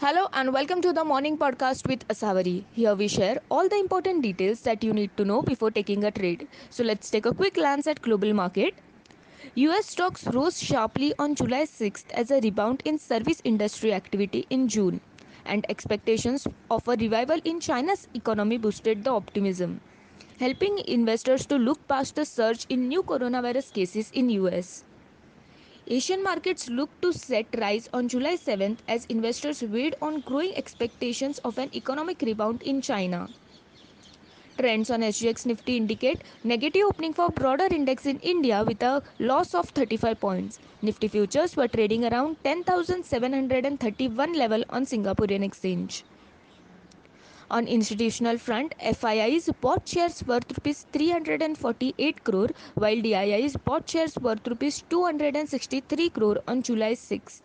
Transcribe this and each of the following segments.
Hello and welcome to the morning podcast with Asavari. Here we share all the important details that you need to know before taking a trade. So let's take a quick glance at global market. US stocks rose sharply on July 6th as a rebound in service industry activity in June, and expectations of a revival in China's economy boosted the optimism, helping investors to look past the surge in new coronavirus cases in US. Asian markets look to set rise on July 7th as investors weighed on growing expectations of an economic rebound in China. Trends on SGX Nifty indicate negative opening for broader index in India with a loss of 35 points. Nifty futures were trading around 10,731 level on Singaporean exchange. On institutional front, FIIs bought shares worth rupees 348 crore while DIIs bought shares worth rupees 263 crore on July 6th.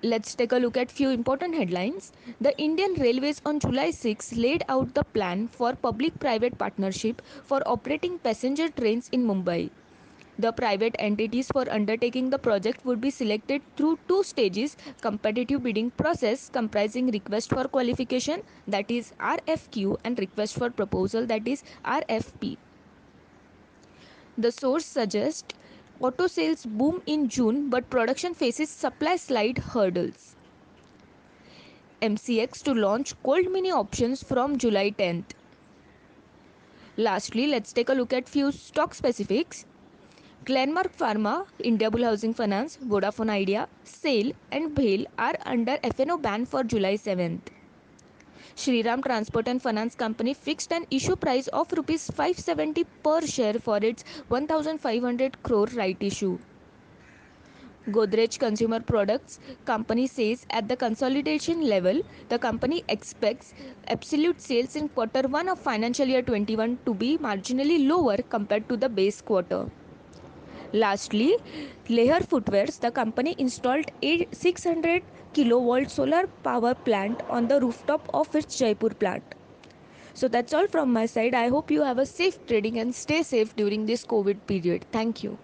Let's take a look at few important headlines. The Indian Railways on July 6 laid out the plan for public-private partnership for operating passenger trains in Mumbai. The private entities for undertaking the project would be selected through two stages competitive bidding process comprising request for qualification, that is RFQ, and request for proposal, that is RFP. The source suggests auto sales boom in June but production faces supply side hurdles. MCX to launch cold mini options from July 10th. Lastly, let's take a look at few stock specifics. Glenmark Pharma, Indiabulls Housing Finance, Vodafone Idea, SAIL and BHEL are under FNO ban for July 7th. Shriram Transport and Finance Company fixed an issue price of Rs 570 per share for its 1,500 crore right issue. Godrej Consumer Products company says at the consolidation level, the company expects absolute sales in quarter 1 of financial year 21 to be marginally lower compared to the base quarter. Lastly, Leher Footwears, the company installed a 600 kilovolt solar power plant on the rooftop of its Jaipur plant. So that's all from my side. I hope you have a safe trading and stay safe during this COVID period. Thank you.